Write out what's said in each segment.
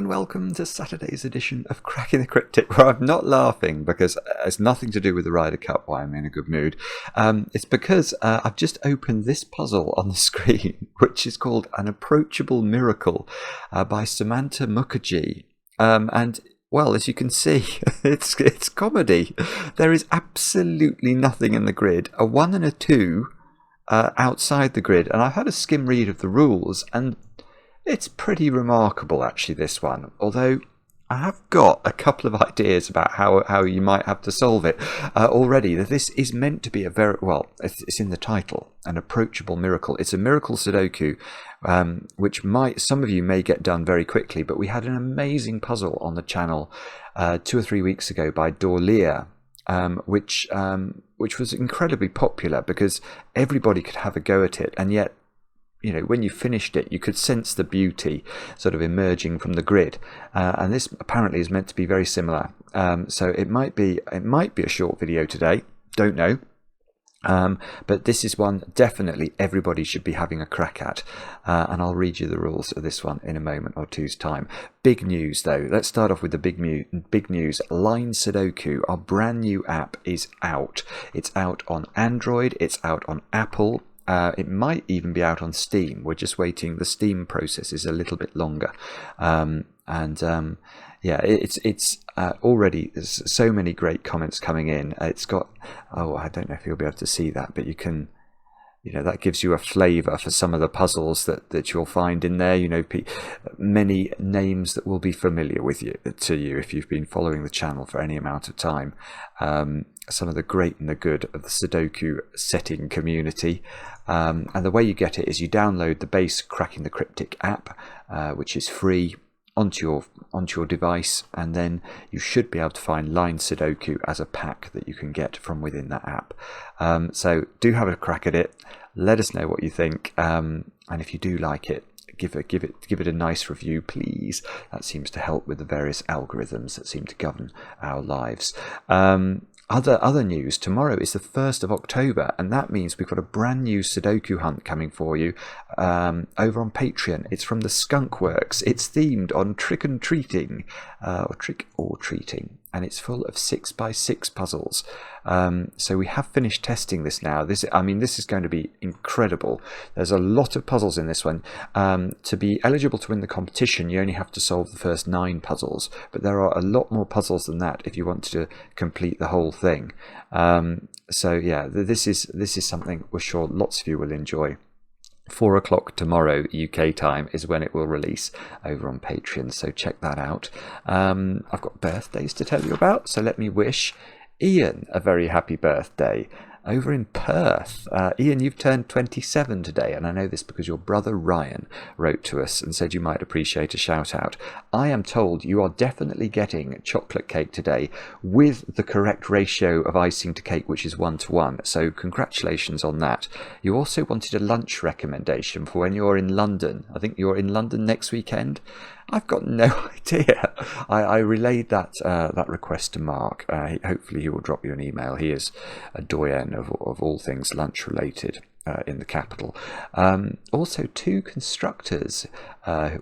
and welcome to Saturday's edition of Cracking the Cryptic, where I'm not laughing because it's nothing to do with the Ryder Cup, why I'm in a good mood. It's because I've just opened this puzzle on the screen, which is called An Approachable Miracle by Sumanta Mukherjee. And well, as you can see, it's comedy. There is absolutely nothing in the grid. A 1 and a 2 outside the grid, and I've had a skim read of the rules, and it's pretty remarkable, actually, this one. Although I have got a couple of ideas about how you might have to solve it already. This is meant to be a very, well, it's in the title, An Approachable Miracle. It's a Miracle Sudoku, which some of you may get done very quickly, but we had an amazing puzzle on the channel 2 or 3 weeks ago by Dorlier, which was incredibly popular because everybody could have a go at it, and yet, you know, when you finished it, you could sense the beauty sort of emerging from the grid, and this apparently is meant to be very similar. So it might be a short video today. Don't know. But this is one definitely everybody should be having a crack at, and I'll read you the rules of this one in a moment or two's time. Big news though, let's start off with the big news. Line Sudoku, our brand new app, is out. It's out on Android, it's out on Apple. It might even be out on Steam. We're just waiting. The Steam process is a little bit longer, yeah, it's already, there's so many great comments coming in. It's got, I don't know if you'll be able to see that, but you can, you know, that gives you a flavour for some of the puzzles that you'll find in there. You know, many names that will be familiar to you if you've been following the channel for any amount of time. Some of the great and the good of the Sudoku setting community. And the way you get it is you download the base Cracking the Cryptic app, which is free, onto your device, and then you should be able to find Line Sudoku as a pack that you can get from within that app. So do have a crack at it. Let us know what you think, and if you do like it, give it a nice review, please. That seems to help with the various algorithms that seem to govern our lives. Other news, tomorrow is the 1st of October, and that means we've got a brand new Sudoku hunt coming for you over on Patreon. It's from the Skunkworks. It's themed on trick or treating, and it's full of 6x6 puzzles. So we have finished testing this now. This is going to be incredible. There's a lot of puzzles in this one. To be eligible to win the competition, you only have to solve the first 9 puzzles, but there are a lot more puzzles than that if you want to complete the whole thing. So yeah, this is something we're sure lots of you will enjoy. 4 o'clock tomorrow UK time is when it will release over on Patreon, so check that out. I've got birthdays to tell you about, so let me wish Ian a very happy birthday over in Perth. Ian, you've turned 27 today, and I know this because your brother Ryan wrote to us and said you might appreciate a shout out. I am told you are definitely getting chocolate cake today with the correct ratio of icing to cake, which is 1:1, so congratulations on that. You also wanted a lunch recommendation for when you're in London. I think you're in London next weekend. I've got no idea. I relayed that request to Mark. Hopefully he will drop you an email. He is a doyen of all things lunch related in the capital. Also 2 constructors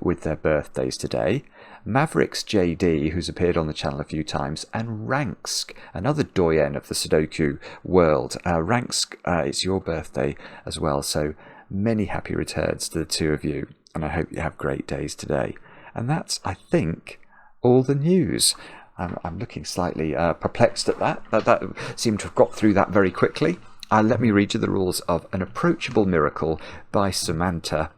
with their birthdays today. Mavericks JD, who's appeared on the channel a few times, and Ranksk, another doyen of the Sudoku world. Ranksk, it's your birthday as well, so many happy returns to the 2 of you, and I hope you have great days today. And that's, I think, all the news. I'm looking slightly perplexed at that. That seemed to have got through that very quickly. Let me read you the rules of An Approachable Miracle by Sumanta.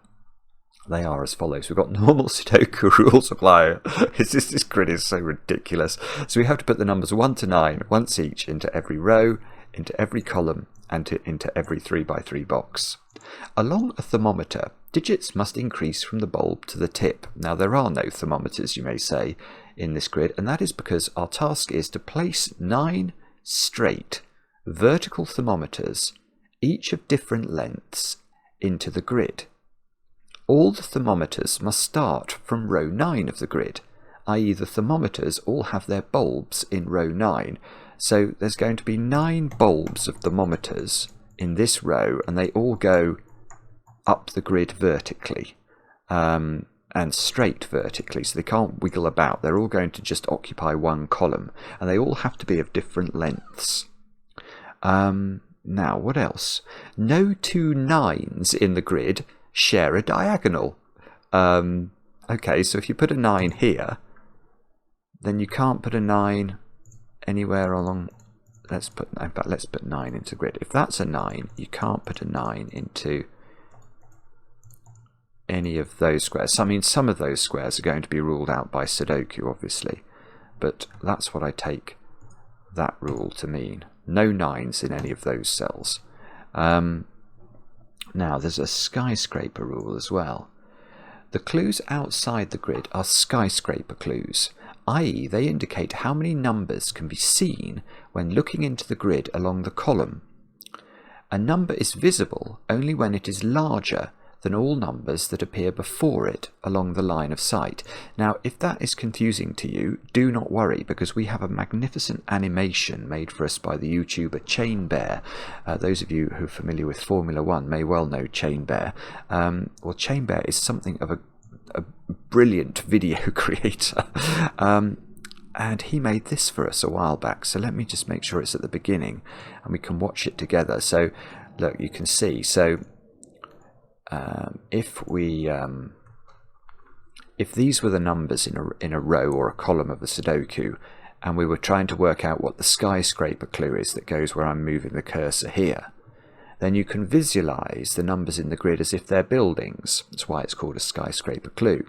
They are as follows. We've got normal Sudoku rules apply. This grid is so ridiculous. So we have to put the numbers 1 to 9 once each into every row, into every column, and into every 3x3 box. Along a thermometer, digits must increase from the bulb to the tip. Now, there are no thermometers, you may say, in this grid, and that is because our task is to place 9 straight vertical thermometers, each of different lengths, into the grid. All the thermometers must start from row 9 of the grid, i.e. the thermometers all have their bulbs in row 9. So there's going to be 9 bulbs of thermometers in this row, and they all go up the grid vertically. and straight vertically, so they can't wiggle about. They're all going to just occupy one column, and they all have to be of different lengths. Now, what else? No two 9s in the grid share a diagonal. Okay, so if you put a 9 here, then you can't put a 9 anywhere along. In fact, let's put 9 into grid. If that's a 9, you can't put a 9 into any of those squares. I mean, some of those squares are going to be ruled out by Sudoku, obviously, but that's what I take that rule to mean. No 9s in any of those cells. Now, there's a skyscraper rule as well. The clues outside the grid are skyscraper clues, i.e. they indicate how many numbers can be seen when looking into the grid along the column. A number is visible only when it is larger than all numbers that appear before it along the line of sight. Now, if that is confusing to you, do not worry, because we have a magnificent animation made for us by the YouTuber Chain Bear. Those of you who are familiar with Formula 1 may well know Chain Bear. Well, Chain Bear is something of a brilliant video creator. And he made this for us a while back, so let me just make sure it's at the beginning and we can watch it together. So look, you can see, so if these were the numbers in a row or a column of a Sudoku, and we were trying to work out what the skyscraper clue is that goes where I'm moving the cursor here, then you can visualize the numbers in the grid as if they're buildings. That's why it's called a skyscraper clue.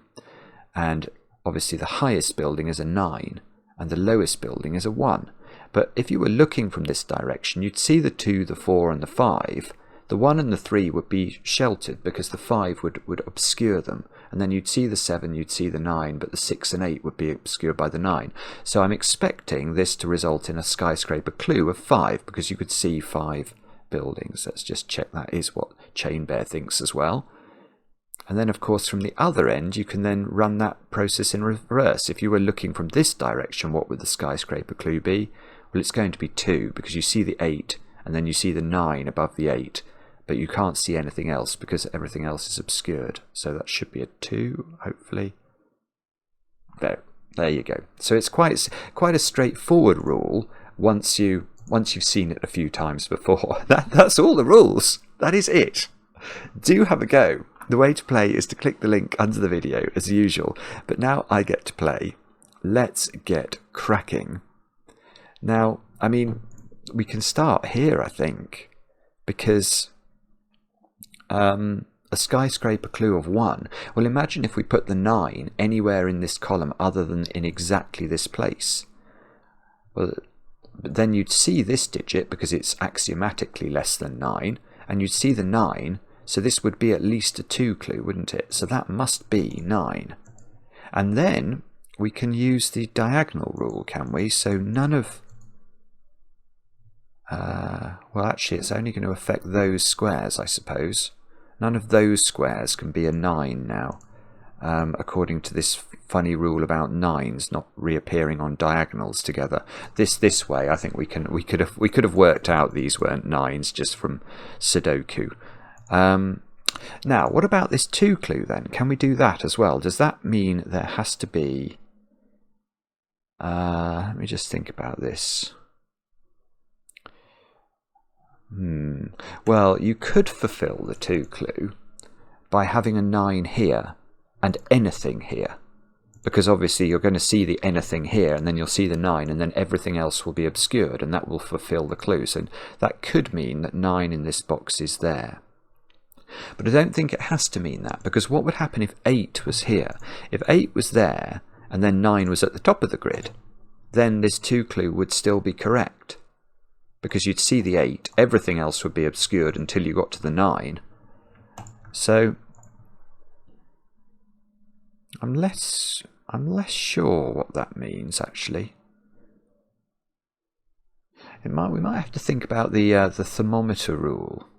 And obviously the highest building is a 9 and the lowest building is a 1. But if you were looking from this direction, you'd see the 2, the 4 and the 5. The 1 and the 3 would be sheltered because the 5 would obscure them. And then you'd see the 7, you'd see the 9, but the 6 and 8 would be obscured by the 9. So I'm expecting this to result in a skyscraper clue of 5, because you could see 5 buildings. Let's just check that is what Chain Bear thinks as well. And then, of course, from the other end, you can then run that process in reverse. If you were looking from this direction, what would the skyscraper clue be? Well, it's going to be 2, because you see the 8, and then you see the 9 above the 8. But you can't see anything else because everything else is obscured. So that should be a 2, hopefully. There you go. So it's quite a straightforward rule once you've seen it a few times before. That's all the rules. That is it. Do have a go. The way to play is to click the link under the video as usual. But now I get to play. Let's get cracking. Now, I mean, we can start here, I think, because a skyscraper clue of 1. Well, imagine if we put the 9 anywhere in this column other than in exactly this place. Well, but then you'd see this digit because it's axiomatically less than 9, and you'd see the 9, so this would be at least a 2 clue, wouldn't it? So that must be 9. And then we can use the diagonal rule, can we? So none of... well, actually, it's only going to affect those squares, I suppose. None of those squares can be a 9 now, according to this funny rule about 9s not reappearing on diagonals together. This way, I think we could have worked out these weren't 9s just from Sudoku. Now, what about this 2 clue then? Can we do that as well? Does that mean there has to be... let me just think about this. Well, you could fulfill the 2 clue by having a 9 here and anything here, because obviously you're going to see the anything here and then you'll see the 9 and then everything else will be obscured, and that will fulfill the clue. So that could mean that 9 in this box is there. But I don't think it has to mean that, because what would happen if 8 was here? If 8 was there and then 9 was at the top of the grid, then this 2 clue would still be correct, because you'd see the 8, everything else would be obscured until you got to the 9. So I'm less sure what that means, actually. We might have to think about the thermometer rule.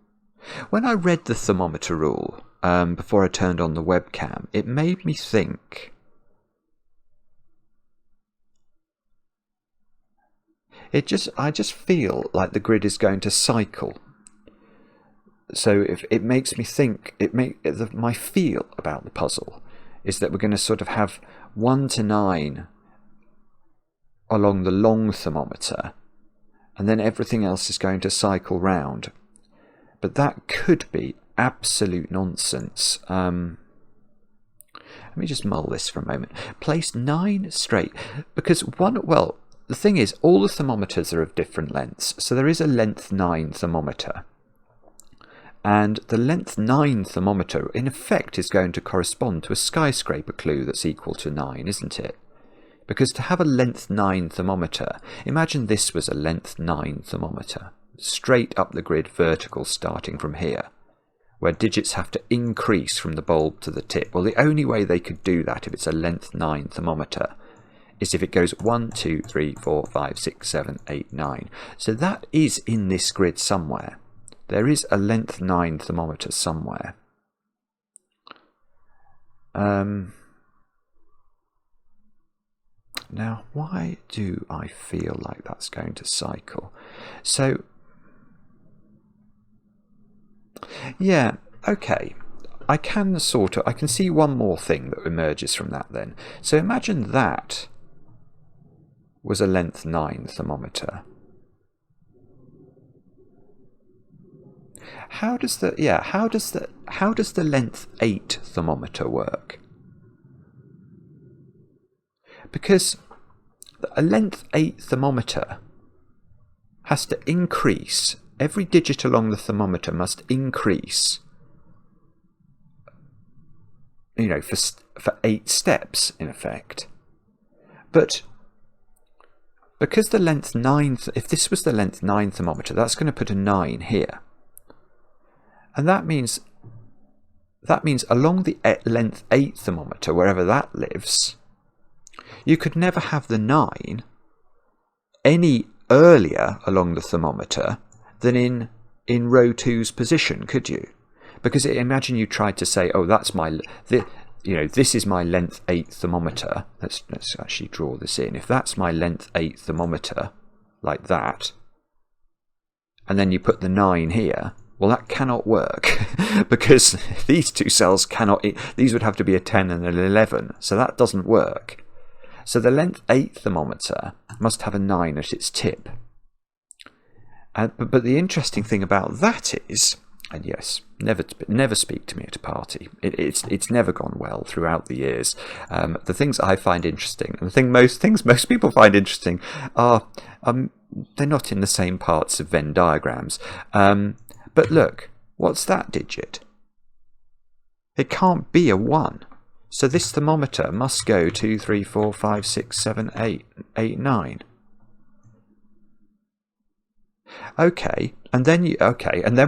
When I read the thermometer rule before I turned on the webcam, it made me think. I just feel like the grid is going to cycle. So if it makes me think, my feel about the puzzle is that we're going to sort of have 1 to 9 along the long thermometer, and then everything else is going to cycle round. But that could be absolute nonsense. Let me just mull this for a moment. Place 9 straight, because well, the thing is, all the thermometers are of different lengths. So there is a length 9 thermometer. And the length 9 thermometer, in effect, is going to correspond to a skyscraper clue that's equal to 9, isn't it? Because to have a length 9 thermometer, imagine this was a length 9 thermometer, straight up the grid, vertical, starting from here, where digits have to increase from the bulb to the tip. Well, the only way they could do that if it's a length 9 thermometer is if it goes 1, 2, 3, 4, 5, 6, 7, 8, 9. So that is in this grid somewhere. There is a length 9 thermometer somewhere. Now, why do I feel like that's going to cycle? So, yeah, okay. I can see one more thing that emerges from that then. So imagine that was a length 9 thermometer. How does the length 8 thermometer work? Because a length 8 thermometer has to increase. Every digit along the thermometer must increase, you know, for 8 steps in effect. But because the length 9, if this was the length 9 thermometer, that's going to put a 9 here. And that means along the length 8 thermometer, wherever that lives, you could never have the 9 any earlier along the thermometer than in row 2's position, could you? Because imagine you tried to say, oh, that's this is my length 8 thermometer. Let's actually draw this in. If that's my length 8 thermometer, like that, and then you put the 9 here, well, that cannot work because these two cells cannot. These would have to be a 10 and an 11, so that doesn't work. So the length 8 thermometer must have a 9 at its tip. But the interesting thing about that is, and yes, never speak to me at a party. It's never gone well throughout the years. The things I find interesting, and most people find interesting, are they're not in the same parts of Venn diagrams. But look, what's that digit? It can't be a 1. So this thermometer must go 2, 3, 4, 5, 6, 7, 8, 9. Okay, and then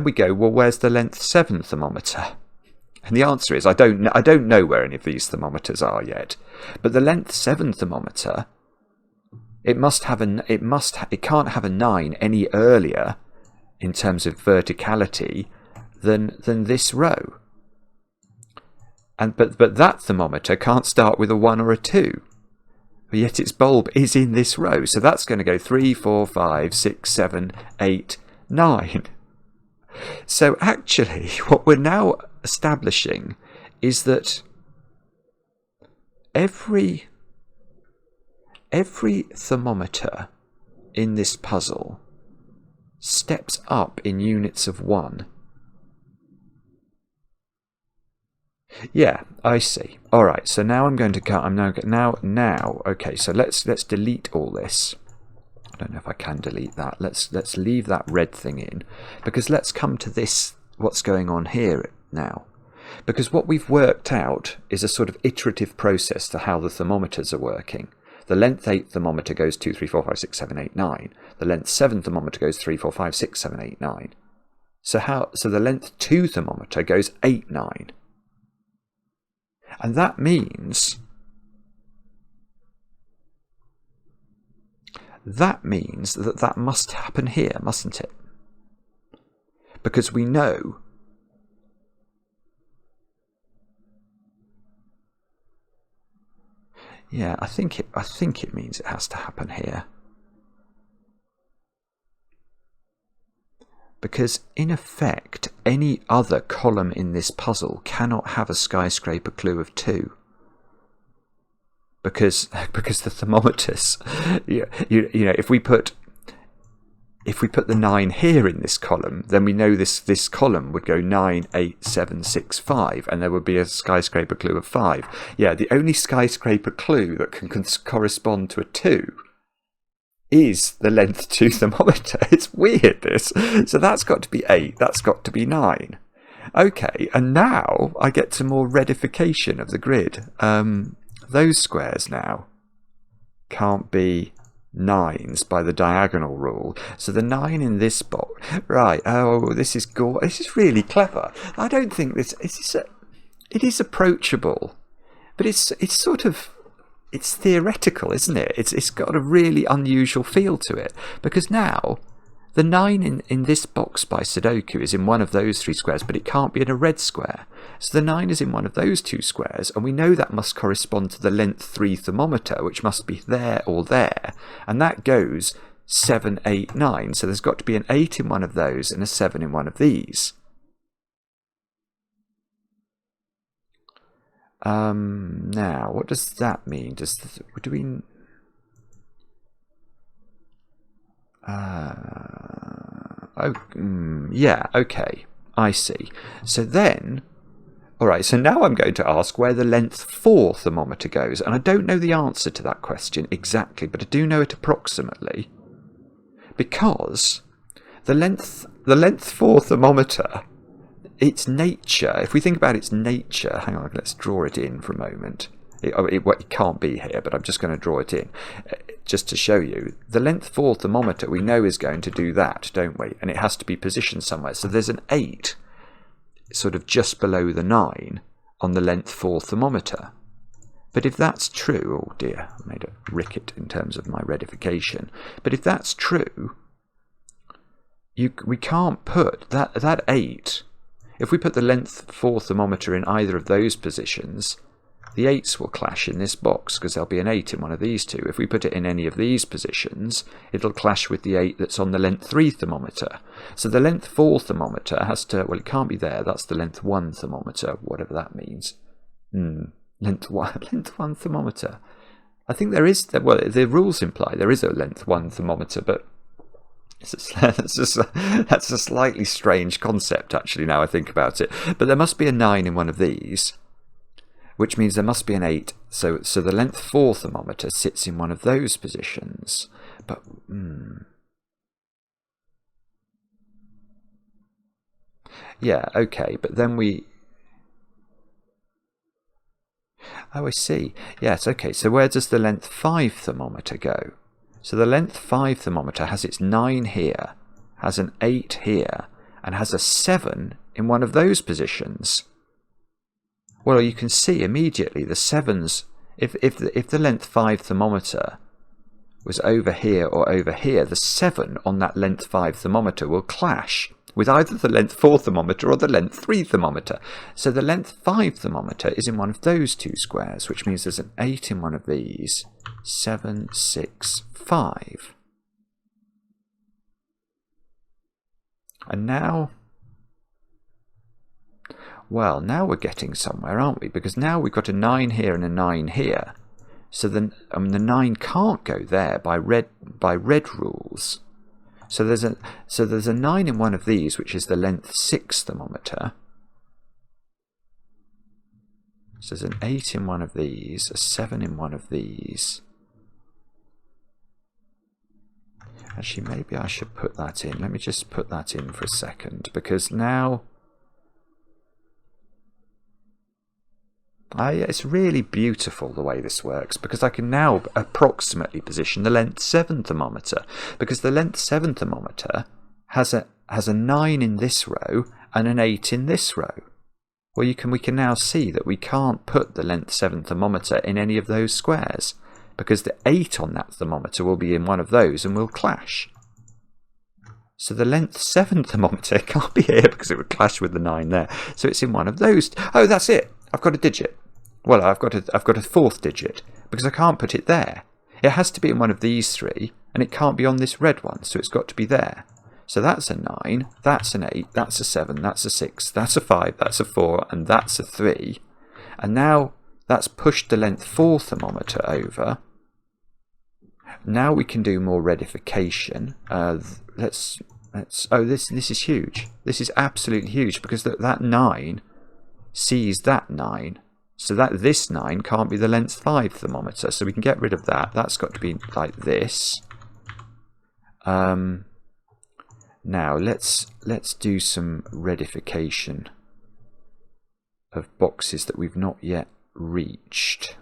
we go, well, where's the length 7 thermometer? And the answer is I don't know where any of these thermometers are yet. But the length 7 thermometer, it can't have a 9 any earlier in terms of verticality than this row. But that thermometer can't start with a 1 or a 2. But yet its bulb is in this row. So that's going to go 3, 4, 5, 6, 7, 8, 9. So actually, what we're now establishing is that every thermometer in this puzzle steps up in units of 1. Yeah, I see. All right, so now I'm going to cut. Okay, so let's delete all this. I don't know if I can delete that. Let's leave that red thing in, because let's come to this. What's going on here now? Because what we've worked out is a sort of iterative process to how the thermometers are working. The length 8 thermometer goes 2, 3, 4, 5, 6, 7, 8, 9. The length 7 thermometer goes 3, 4, 5, 6, 7, 8, 9. So the length 2 thermometer goes 8, 9. And that means that must happen here, mustn't it? Because we know yeah, I think it means it has to happen here. Because in effect, any other column in this puzzle cannot have a skyscraper clue of 2. because the thermometers, you know, if we put the 9 here in this column, then we know this column would go 9, 8, 7, 6, 5, and there would be a skyscraper clue of 5. Yeah, the only skyscraper clue that can correspond to a 2 is the length 2 thermometer. It's weird, this. So that's got to be 8, that's got to be 9. Okay, and now I get to more redification of the grid. Those squares now can't be 9s by the diagonal rule. So the 9 in this box, right? Oh, this is this is really clever. I don't think it is approachable, but it's sort of, it's theoretical, isn't it? It's got a really unusual feel to it, because now the 9 in this box by Sudoku is in one of those 3 squares, but it can't be in a red square. So the 9 is in one of those 2 squares, and we know that must correspond to the length 3 thermometer, which must be there or there. And that goes 7, 8, 9. So there's got to be an 8 in one of those and a 7 in one of these. Now, what does that mean? Do we... yeah, okay, I see. So then, alright, so now I'm going to ask where the length 4 thermometer goes, and I don't know the answer to that question exactly, but I do know it approximately, because the length 4 thermometer, its nature, if we think about its nature, hang on, let's draw it in for a moment. It can't be here, but I'm just going to draw it in just to show you. The length 4 thermometer we know is going to do that, don't we? And it has to be positioned somewhere. So there's an 8 sort of just below the 9 on the length 4 thermometer. But if that's true, oh dear, I made a ricket in terms of my redification. But if that's true, we can't put that 8, if we put the length 4 thermometer in either of those positions, the 8s will clash in this box because there'll be an 8 in one of these 2. If we put it in any of these positions, it'll clash with the 8 that's on the length 3 thermometer. So the length 4 thermometer has to, well, it can't be there. That's the length 1 thermometer, whatever that means. Length 1 thermometer. I think there is, well, the rules imply there is a length 1 thermometer, but that's a slightly strange concept, actually, now I think about it. But there must be a 9 in one of these, which means there must be an 8. So the length 4 thermometer sits in one of those positions. But, yeah, okay, but then we... Oh, I see. Yes, okay, so where does the length 5 thermometer go? So the length 5 thermometer has its 9 here, has an 8 here, and has a 7 in one of those positions. Well, you can see immediately the 7s, if the length 5 thermometer was over here or over here, the 7 on that length 5 thermometer will clash with either the length 4 thermometer or the length 3 thermometer. So the length 5 thermometer is in one of those 2 squares, which means there's an 8 in one of these, 7, 6, 5. And now... well, now we're getting somewhere, aren't we? Because now we've got a 9 here and a 9 here. So then the 9 can't go there by red rules. So there's a 9 in one of these, which is the length 6 thermometer. So there's an 8 in one of these, a 7 in one of these. Actually, maybe I should put that in. Let me just put that in for a second, because now... it's really beautiful the way this works, because I can now approximately position the length 7 thermometer, because the length 7 thermometer has a 9 in this row and an 8 in this row. Well, we can now see that we can't put the length 7 thermometer in any of those squares, because the 8 on that thermometer will be in one of those and will clash. So the length 7 thermometer can't be here because it would clash with the 9 there. So it's in one of those. Oh, that's it. I've got a digit. Well, I've got a 4th digit because I can't put it there. It has to be in one of these 3, and it can't be on this red one, so it's got to be there. So that's a 9, that's an 8, that's a 7, that's a 6, that's a 5, that's a 4, and that's a 3. And now That's pushed the length 4 thermometer over. Now we can do more redification. Oh, this is huge. This is absolutely huge, because that 9 sees that 9. So this 9 can't be the length 5 thermometer. So we can get rid of that. That's got to be like this. Now let's do some redification of boxes that we've not yet reached.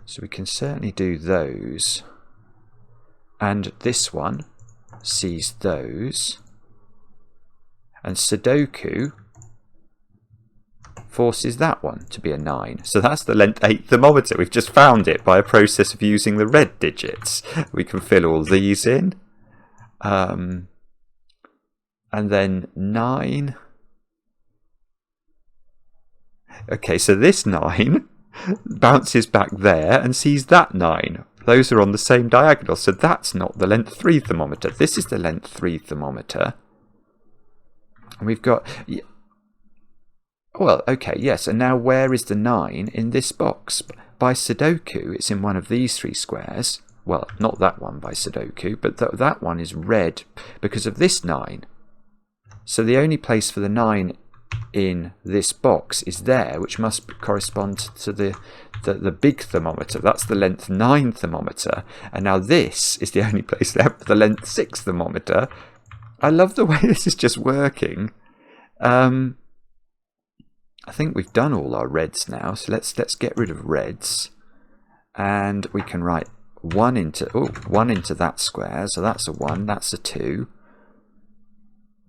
So we can certainly do those. And this one sees those. And Sudoku forces that one to be a 9. So that's the length 8 thermometer. We've just found it by a process of using the red digits. We can fill all these in. And then 9. Okay, so this 9 bounces back there and sees that 9. Those are on the same diagonal, so that's not the length 3 thermometer. This is the length 3 thermometer. And we've got... Well, okay, yes, and now where is the 9 in this box? By Sudoku, it's in one of these 3 squares. Well, not that one by Sudoku, but that one is red because of this 9. So the only place for the 9 in this box is there, which must correspond to the big thermometer. That's the length 9 thermometer. And now this is the only place left for the length 6 thermometer. I love the way this is just working. I think we've done all our reds now, so let's get rid of reds, and we can write 1 into that square. So that's a 1, that's a 2,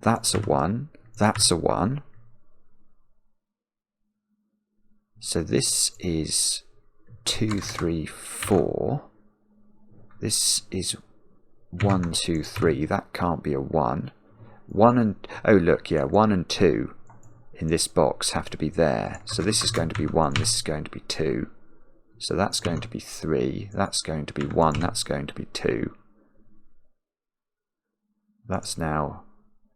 that's a 1, that's a 1. So this is 2, 3, 4. This is 1, 2, 3. That can't be a 1. 1 and oh look, yeah, 1 and 2. In this box have to be there. So this is going to be 1, this is going to be 2. So that's going to be 3, that's going to be 1, that's going to be 2. That's now,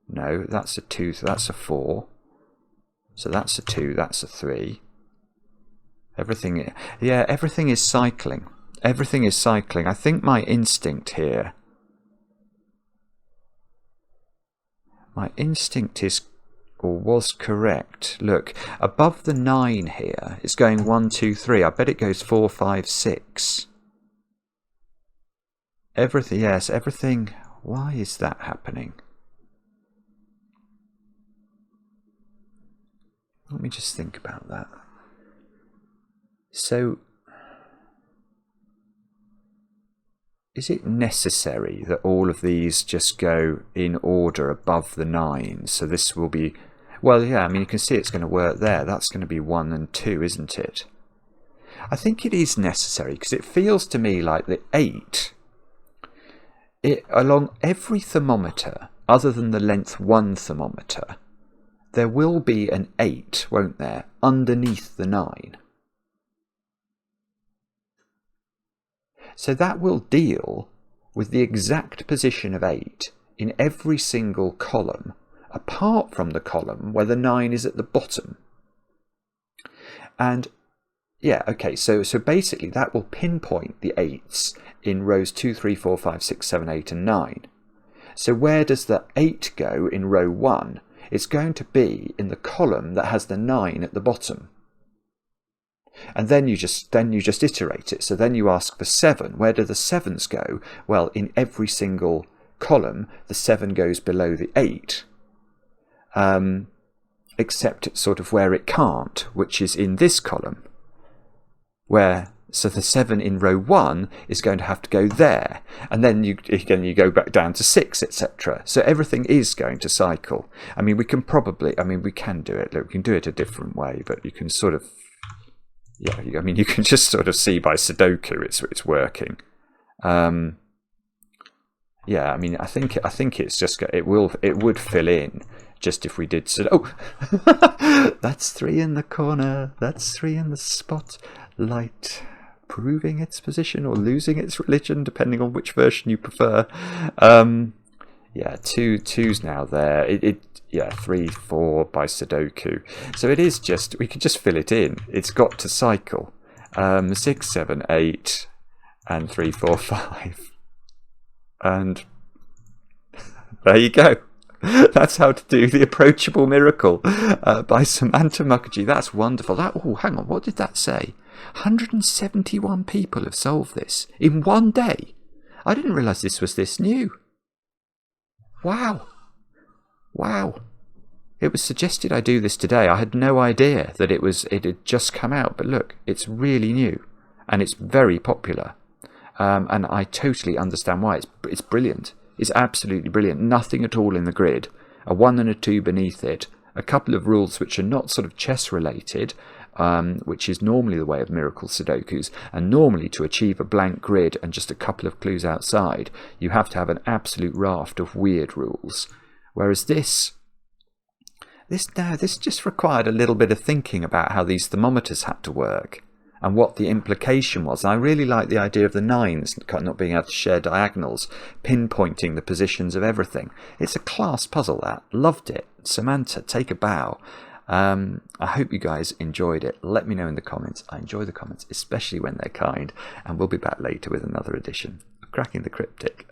no, that's a 2, so that's a 4. So that's a 2, that's a 3. Everything, yeah, everything is cycling. Everything is cycling. I think my instinct here, is, or was correct. Look, above the 9 here, it's going 1, 2, 3. I bet it goes 4, 5, 6. Everything, yes, everything. Why is that happening? Let me just think about that. So, is it necessary that all of these just go in order above the 9? So this will be... Well, yeah, I mean, you can see it's going to work there. That's going to be 1 and 2, isn't it? I think it is necessary, because it feels to me like the 8, along every thermometer, other than the length 1 thermometer, there will be an 8, won't there, underneath the 9. So that will deal with the exact position of 8 in every single column, apart from the column where the 9 is at the bottom. And yeah, okay, so basically that will pinpoint the 8s in rows 2, 3, 4, 5, 6, 7, 8 and 9. So where does the 8 go in row 1? It's going to be in the column that has the 9 at the bottom. And then you just iterate it. So then you ask for 7. Where do the 7s go? Well, in every single column, the 7 goes below the 8. Except sort of where it can't, which is in this column. So the 7 in row 1 is going to have to go there. And then you go back down to 6, etc. So everything is going to cycle. I mean, we can do it. Look, we can do it a different way, but you can sort of... Yeah, I mean, you can just sort of see by Sudoku it's working. Yeah, I mean, I think it's just it would fill in just if we did Sudoku. Oh, that's 3 in the corner. That's 3 in the spotlight, proving its position or losing its religion, depending on which version you prefer. Yeah, two's now there. yeah, 3, 4 by Sudoku. So it is just, we could just fill it in. It's got to cycle. 6, 7, 8, and 3, 4, 5. And there you go. That's how to do the Approachable Miracle by Sumanta Mukherjee. That's wonderful. Oh, hang on, what did that say? 171 people have solved this in one day. I didn't realise this was this new. Wow. Wow. It was suggested I do this today. I had no idea that it had just come out, but look, it's really new and it's very popular. And I totally understand why. It's brilliant. It's absolutely brilliant. Nothing at all in the grid. A 1 and a 2 beneath it. A couple of rules which are not sort of chess related, which is normally the way of Miracle Sudokus. And normally to achieve a blank grid and just a couple of clues outside, you have to have an absolute raft of weird rules. Whereas this just required a little bit of thinking about how these thermometers had to work and what the implication was. And I really like the idea of the 9s not being able to share diagonals, pinpointing the positions of everything. It's a class puzzle, that. Loved it. Sumanta, take a bow. I hope you guys enjoyed it. Let me know in the comments. I enjoy the comments, especially when they're kind. And we'll be back later with another edition of Cracking the Cryptic.